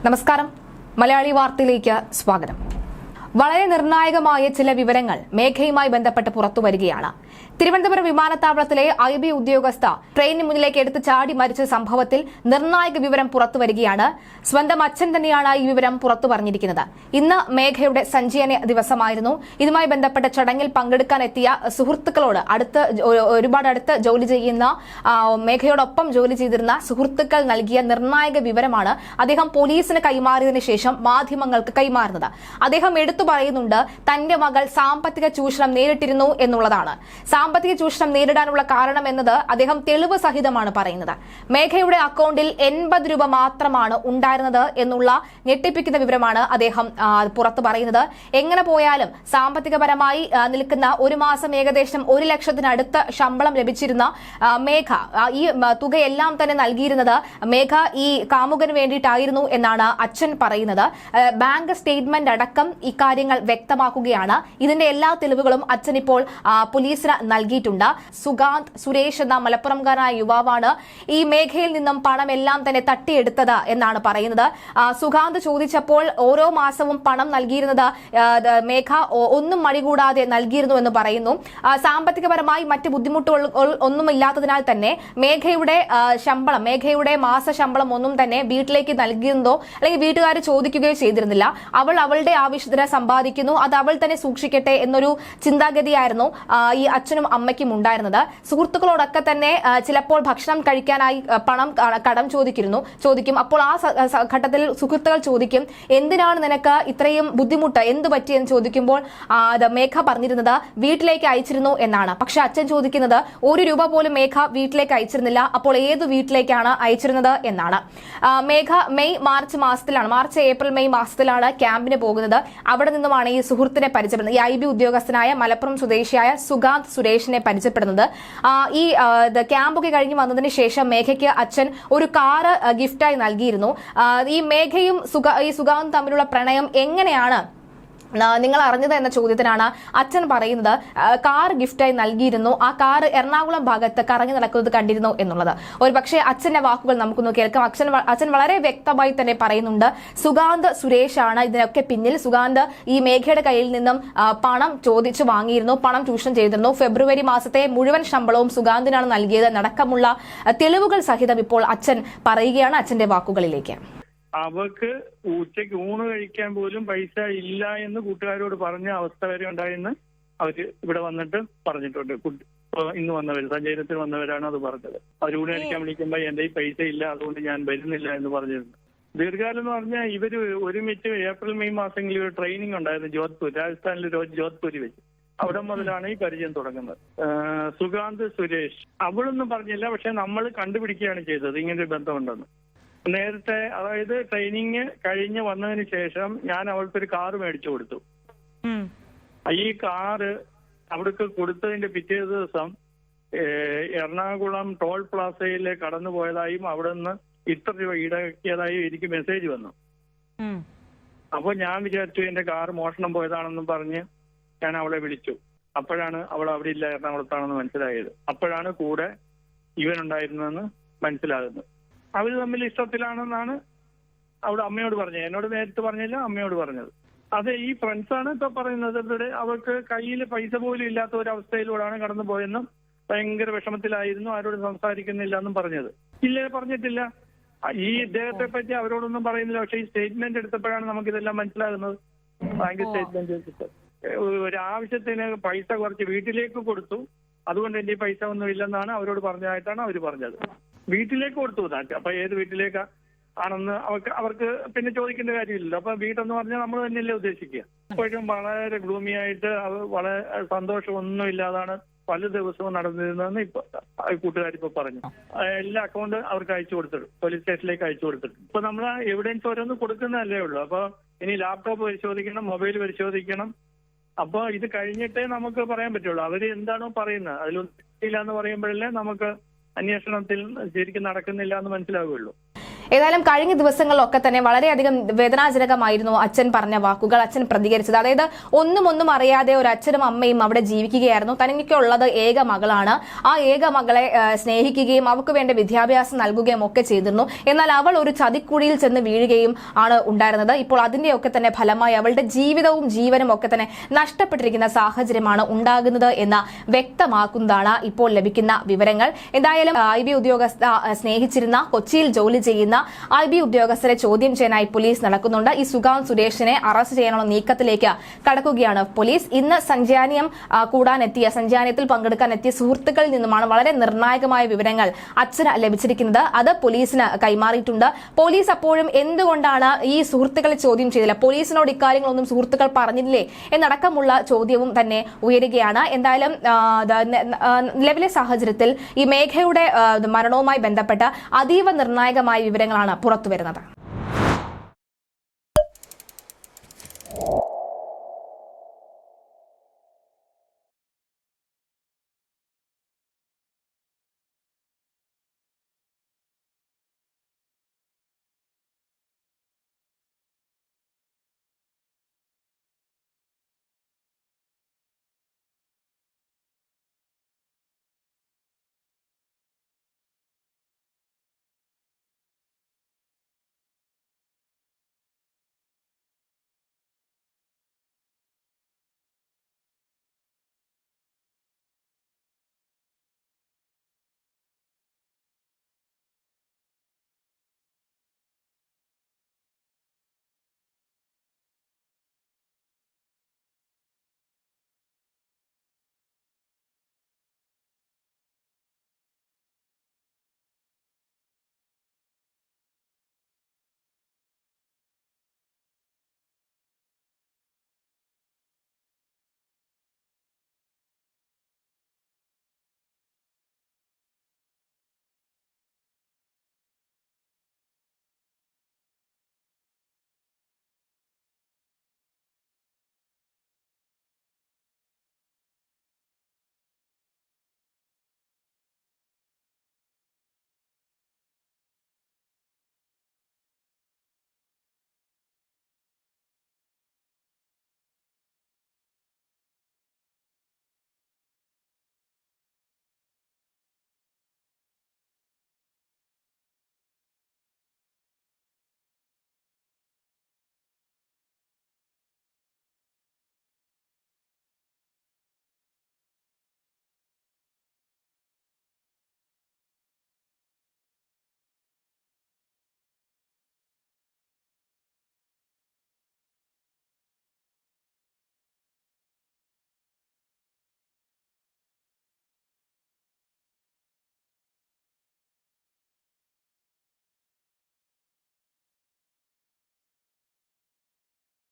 നമസ്കാരം. മലയാളി വാർത്തയിലേക്ക് സ്വാഗതം. വളരെ നിർണായകമായ ചില വിവരങ്ങൾ മേഘയുമായി ബന്ധപ്പെട്ട് പുറത്തുവരികയാണ്. തിരുവനന്തപുരം വിമാനത്താവളത്തിലെ IB ഉദ്യോഗസ്ഥ ട്രെയിനിന് മുന്നിലേക്ക് എടുത്ത് ചാടി മരിച്ച സംഭവത്തിൽ നിർണായക വിവരം പുറത്തുവരികയാണ്. സ്വന്തം അച്ഛൻ തന്നെയാണ് ഈ വിവരം പുറത്തു പറഞ്ഞിരിക്കുന്നത്. ഇന്ന് മേഘയുടെ സഞ്ചയന ദിവസമായിരുന്നു. ഇതുമായി ബന്ധപ്പെട്ട ചടങ്ങിൽ പങ്കെടുക്കാൻ എത്തിയ സുഹൃത്തുക്കളോട് ഒരുപാട് അടുത്ത് ജോലി ചെയ്യുന്ന മേഘയോടൊപ്പം ജോലി ചെയ്തിരുന്ന സുഹൃത്തുക്കൾ നൽകിയ നിർണായക വിവരമാണ് അദ്ദേഹം പോലീസിന് കൈമാറിയതിനു ശേഷം മാധ്യമങ്ങൾക്ക് കൈമാറുന്നത്. അദ്ദേഹം എടുത്തു പറയുന്നുണ്ട് തന്റെ മകൾ സാമ്പത്തിക ചൂഷണം നേരിട്ടിരുന്നു എന്നുള്ളതാണ്. സാമ്പത്തിക ചൂഷണം നേരിടാനുള്ള കാരണം എന്നത് അദ്ദേഹം തെളിവ് സഹിതമാണ് പറയുന്നത്. മേഘയുടെ അക്കൗണ്ടിൽ 80 രൂപ മാത്രമാണ് ഉണ്ടായിരുന്നത് എന്നുള്ള ഞെട്ടിപ്പിക്കുന്ന വിവരമാണ് അദ്ദേഹം പുറത്തു പറയുന്നത്. എങ്ങനെ പോയാലും സാമ്പത്തികപരമായി നിൽക്കുന്ന ഒരു മാസം ഏകദേശം 1 ലക്ഷത്തിനടുത്ത് ശമ്പളം ലഭിച്ചിരുന്ന മേഘ ഈ തുകയെല്ലാം തന്നെ നൽകിയിരുന്നത് മേഘ ഈ കാമുകന് വേണ്ടിയിട്ടായിരുന്നു എന്നാണ് അച്ഛൻ പറയുന്നത്. ബാങ്ക് സ്റ്റേറ്റ്മെന്റ് അടക്കം ഇക്കാര്യങ്ങൾ വ്യക്തമാക്കുകയാണ്. ഇതിന്റെ എല്ലാ തെളിവുകളും അച്ഛൻ ഇപ്പോൾ പോലീസിന് നൽകിയിട്ടുണ്ട്. സുഗാന്ത് സുരേഷ് എന്ന മലപ്പുറംകാരനായ യുവാവാണ് ഈ മേഘയിൽ നിന്നും പണമെല്ലാം തന്നെ തട്ടിയെടുത്തത് എന്നാണ് പറയുന്നത്. സുഗാന്ത് ചോദിച്ചപ്പോൾ ഓരോ മാസവും പണം നൽകിയിരുന്നത് മേഘ ഒന്നും മടികൂടാതെ നൽകിയിരുന്നു എന്ന് പറയുന്നു. സാമ്പത്തികപരമായി മറ്റ് ബുദ്ധിമുട്ടുകൾ ഒന്നുമില്ലാത്തതിനാൽ തന്നെ മേഘയുടെ ശമ്പളം, മേഘയുടെ മാസ ശമ്പളം ഒന്നും തന്നെ വീട്ടിലേക്ക് നൽകിയിരുന്നതോ അല്ലെങ്കിൽ വീട്ടുകാർ ചോദിക്കുകയോ ചെയ്തിരുന്നില്ല. അവൾ അവളുടെ ആവശ്യത്തിന് സമ്പാദിക്കുന്നു, അത് അവൾ തന്നെ സൂക്ഷിക്കട്ടെ എന്നൊരു ചിന്താഗതിയായിരുന്നു ഈ അച്ഛനും അമ്മയ്ക്കും ഉണ്ടായിരുന്നത്. സുഹൃത്തുക്കളോടൊക്കെ തന്നെ ചിലപ്പോൾ ഭക്ഷണം കഴിക്കാനായി പണം കടം ചോദിക്കും. അപ്പോൾ ആ ഘട്ടത്തിൽ സുഹൃത്തുക്കൾ ചോദിക്കും, എന്തിനാണ് നിനക്ക് ഇത്രയും ബുദ്ധിമുട്ട്, എന്ത് പറ്റിയെന്ന് ചോദിക്കുമ്പോൾ മേഘ പറഞ്ഞിരുന്നത് വീട്ടിലേക്ക് അയച്ചിരുന്നു എന്നാണ്. പക്ഷെ അച്ഛൻ ചോദിക്കുന്നത് 1 രൂപ പോലും മേഘ വീട്ടിലേക്ക് അയച്ചിരുന്നില്ല. അപ്പോൾ ഏത് വീട്ടിലേക്കാണ് അയച്ചിരുന്നത് എന്നാണ്. മേഘ മാർച്ച് ഏപ്രിൽ മെയ് മാസത്തിലാണ് ക്യാമ്പിന് പോകുന്നത്. അവിടെ നിന്നുമാണ് ഈ സുഹൃത്തിനെ പരിചയപ്പെടുന്നത്. ഈ IB ഉദ്യോഗസ്ഥനായ മലപ്പുറം സ്വദേശിയായ സുഗാന്ത് സുരേഷിനെ പരിചയപ്പെടുന്നത്. ഈ ക്യാമ്പൊക്കെ കഴിഞ്ഞ് വന്നതിന് ശേഷം മേഘയ്ക്ക് അച്ഛൻ ഒരു കാറ് ഗിഫ്റ്റായി നൽകിയിരുന്നു. ഈ മേഘയും ഈ സുഗാന്ത് തമ്മിലുള്ള പ്രണയം എങ്ങനെയാണ് നിങ്ങൾ അറിഞ്ഞത് എന്ന ചോദ്യത്തിനാണ് അച്ഛൻ പറയുന്നത് കാർ ഗിഫ്റ്റായി നൽകിയിരുന്നു. ആ കാർ എറണാകുളം ഭാഗത്ത് കറങ്ങി നടക്കുന്നത് കണ്ടിരുന്നു എന്നുള്ളത്. ഒരു പക്ഷേ അച്ഛന്റെ വാക്കുകൾ നമുക്കൊന്ന് കേൾക്കാം. അച്ഛൻ വളരെ വ്യക്തമായി തന്നെ പറയുന്നുണ്ട്, സുഗാന്ത് സുരേഷ് ആണ് ഇതിനൊക്കെ പിന്നിൽ. സുഗാന്ത് ഈ മേഘയുടെ കയ്യിൽ നിന്നും പണം ചോദിച്ചു വാങ്ങിയിരുന്നു, പണം ചൂഷണം ചെയ്തിരുന്നു. ഫെബ്രുവരി മാസത്തെ മുഴുവൻ ശമ്പളവും സുഗാന്തിനാണ് നൽകിയത് നടക്കമുള്ള തെളിവുകൾ സഹിതം ഇപ്പോൾ അച്ഛൻ പറയുകയാണ്. അച്ഛന്റെ വാക്കുകളിലേക്ക്. അവർക്ക് ഉച്ചയ്ക്ക് ഊണ് കഴിക്കാൻ പോലും പൈസ ഇല്ല എന്ന് കൂട്ടുകാരോട് പറഞ്ഞ അവസ്ഥ വരെ ഉണ്ടായെന്ന് അവര് ഇവിടെ വന്നിട്ട് പറഞ്ഞിട്ടുണ്ട്. ഇന്ന് വന്നവര്, സഞ്ചയനത്തിന് വന്നവരാണ് അത് പറഞ്ഞത്. അവർ ഊണ് കഴിക്കാൻ വിളിക്കുമ്പോൾ എന്റെ ഈ പൈസ ഇല്ല, അതുകൊണ്ട് ഞാൻ വരുന്നില്ല എന്ന് പറഞ്ഞിരുന്നു. ദീർഘകാലം എന്ന് പറഞ്ഞാൽ ഇവര് ഒരുമിച്ച് ഏപ്രിൽ മെയ് മാസങ്ങളിൽ ഒരു ട്രെയിനിങ് ഉണ്ടായിരുന്നു ജോധ്പൂർ, രാജസ്ഥാനിൽ ജോധ്പൂരിൽ വെച്ച്. അവിടെ മുതലാണ് ഈ പരിചയം തുടങ്ങുന്നത്. സുഗാന്ത് സുരേഷ് അവളൊന്നും പറഞ്ഞില്ല, പക്ഷെ നമ്മൾ കണ്ടുപിടിക്കുകയാണ് ചെയ്തത് ഇങ്ങനൊരു ബന്ധമുണ്ടെന്ന്. നേരത്തെ, അതായത് ട്രെയിനിങ് കഴിഞ്ഞ് വന്നതിന് ശേഷം ഞാൻ അവൾക്കൊരു കാറ് മേടിച്ചു കൊടുത്തു. ഈ കാറ് അവിടേക്ക് കൊടുത്തതിന്റെ പിറ്റേ ദിവസം എറണാകുളം ടോൾ പ്ലാസയിൽ കടന്നു പോയതായും അവിടെ നിന്ന് ഇത്ര രൂപ ഈടാക്കിയതായും എനിക്ക് മെസ്സേജ് വന്നു. അപ്പോൾ ഞാൻ വിചാരിച്ചു എന്റെ കാറ് മോഷണം പോയതാണെന്നും പറഞ്ഞ് ഞാൻ അവളെ വിളിച്ചു. അപ്പോഴാണ് അവൾ അവിടെ ഇല്ല, എറണാകുളത്താണെന്ന് മനസ്സിലായത്. അപ്പോഴാണ് കൂടെ ഇവൻ ഉണ്ടായിരുന്നെന്ന് മനസ്സിലാകുന്നത്. അവര് തമ്മിൽ ഇഷ്ടത്തിലാണെന്നാണ് അവിടെ അമ്മയോട് പറഞ്ഞത്. എന്നോട് നേരിട്ട് പറഞ്ഞില്ല, അമ്മയോട് പറഞ്ഞത്. അതെ, ഈ ഫ്രണ്ട്സാണ് ഇപ്പൊ പറയുന്നത്. ഇവിടെ അവർക്ക് കയ്യിൽ പൈസ പോലും ഇല്ലാത്ത ഒരു അവസ്ഥയിലൂടെയാണ് കടന്നു പോയെന്നും ഭയങ്കര വിഷമത്തിലായിരുന്നു, ആരോട് സംസാരിക്കുന്നില്ല എന്നും പറഞ്ഞത്. ഇല്ലേ, പറഞ്ഞിട്ടില്ല. ഈ ഇദ്ദേഹത്തെ പറ്റി അവരോടൊന്നും പറയുന്നില്ല. പക്ഷെ ഈ സ്റ്റേറ്റ്മെന്റ് എടുത്തപ്പോഴാണ് നമുക്കിതെല്ലാം മനസ്സിലാകുന്നത്. ബാങ്ക് സ്റ്റേറ്റ്മെന്റ് എടുത്തിട്ട് ഒരു ആവശ്യത്തിന് പൈസ കുറച്ച് വീട്ടിലേക്ക് കൊടുത്തു, അതുകൊണ്ട് എന്റെ പൈസ ഒന്നും ഇല്ലെന്നാണ് അവരോട് പറഞ്ഞതായിട്ടാണ് അവർ പറഞ്ഞത്. വീട്ടിലേക്ക് കൊടുത്തു. അപ്പൊ ഏത് വീട്ടിലേക്ക് ആണെന്ന് അവർക്ക് പിന്നെ ചോദിക്കേണ്ട കാര്യമില്ലല്ലോ. അപ്പൊ വീട്ടെന്ന് പറഞ്ഞാൽ നമ്മൾ തന്നെയല്ലേ ഉദ്ദേശിക്കുക. ഇപ്പോഴും വളരെ ഗ്ലൂമി ആയിട്ട് വളരെ സന്തോഷമൊന്നും ഇല്ലാതാണ് പല ദിവസവും നടന്നിരുന്നതെന്ന് ഇപ്പൊ കൂട്ടുകാരിപ്പോ പറഞ്ഞു. എല്ലാ അക്കൗണ്ട് അവർക്ക് അയച്ചു കൊടുത്തിട്ടു, പോലീസ് സ്റ്റേഷനിലേക്ക് അയച്ചു കൊടുത്തിട്ടു. ഇപ്പൊ നമ്മൾ എവിഡൻസ് ഓരോന്ന് കൊടുക്കുന്നതല്ലേ ഉള്ളൂ. അപ്പൊ ഇനി ലാപ്ടോപ്പ് പരിശോധിക്കണം, മൊബൈൽ പരിശോധിക്കണം. അപ്പൊ ഇത് കഴിഞ്ഞിട്ടേ നമുക്ക് പറയാൻ പറ്റുള്ളൂ. അവര് എന്താണോ പറയുന്നത് അതിലൊന്നും ഇല്ല എന്ന് പറയുമ്പോഴല്ലേ നമുക്ക് അന്വേഷണത്തിൽ ശരിക്കും നടക്കുന്നില്ല എന്ന് മനസ്സിലാവുകയുള്ളൂ. ഏതായാലും കഴിഞ്ഞ ദിവസങ്ങളിലൊക്കെ തന്നെ വളരെയധികം വേദനാജനകമായിരുന്നു അച്ഛൻ പറഞ്ഞ വാക്കുകൾ, അച്ഛൻ പ്രതികരിച്ചത്. അതായത് ഒന്നും അറിയാതെ ഒരു അച്ഛനും അമ്മയും അവിടെ ജീവിക്കുകയായിരുന്നു. തനിക്കുള്ളത് ഏക മകളാണ്. ആ ഏക മകളെ സ്നേഹിക്കുകയും അവർക്ക് വേണ്ട വിദ്യാഭ്യാസം നൽകുകയും ഒക്കെ ചെയ്തിരുന്നു. എന്നാൽ അവൾ ഒരു ചതിക്കുഴിയിൽ ചെന്ന് വീഴുകയും ആണ് ഉണ്ടായിരുന്നത്. ഇപ്പോൾ അതിന്റെയൊക്കെ തന്നെ ഫലമായി അവളുടെ ജീവിതവും ജീവനും ഒക്കെ തന്നെ നഷ്ടപ്പെട്ടിരിക്കുന്ന സാഹചര്യമാണ് ഉണ്ടാകുന്നത് എന്ന് വ്യക്തമാക്കുന്നതാണ് ഇപ്പോൾ ലഭിക്കുന്ന വിവരങ്ങൾ. എന്തായാലും IB ഉദ്യോഗസ്ഥ സ്നേഹിച്ചിരുന്ന, കൊച്ചിയിൽ ജോലി ചെയ്യുന്ന IB ഉദ്യോഗസ്ഥരെ ചോദ്യം ചെയ്യാനായി പോലീസ് നടക്കുന്നുണ്ട്. ഈ സുഗാന്ത് സുരേഷിനെ അറസ്റ്റ് ചെയ്യാനുള്ള നീക്കത്തിലേക്ക് കടക്കുകയാണ് പോലീസ്. ഇന്ന് സഞ്ചാനത്തിൽ പങ്കെടുക്കാൻ എത്തിയ സുഹൃത്തുക്കളിൽ നിന്നുമാണ് വളരെ നിർണായകമായ വിവരങ്ങൾ അച്ഛന് ലഭിച്ചിരിക്കുന്നത്. അത് പോലീസിന് കൈമാറിയിട്ടുണ്ട്. പോലീസ് അപ്പോഴും എന്തുകൊണ്ടാണ് ഈ സുഹൃത്തുക്കളെ ചോദ്യം ചെയ്തില്ല, പോലീസിനോട് ഇക്കാര്യങ്ങളൊന്നും സുഹൃത്തുക്കൾ പറഞ്ഞില്ലേ എന്നടക്കമുള്ള ചോദ്യവും തന്നെ ഉയരുകയാണ്. എന്തായാലും നിലവിലെ സാഹചര്യത്തിൽ ഈ മേഘയുടെ മരണവുമായി ബന്ധപ്പെട്ട അതീവ നിർണായകമായ വിവരങ്ങളാണ് പുറത്തുവരുന്നത്.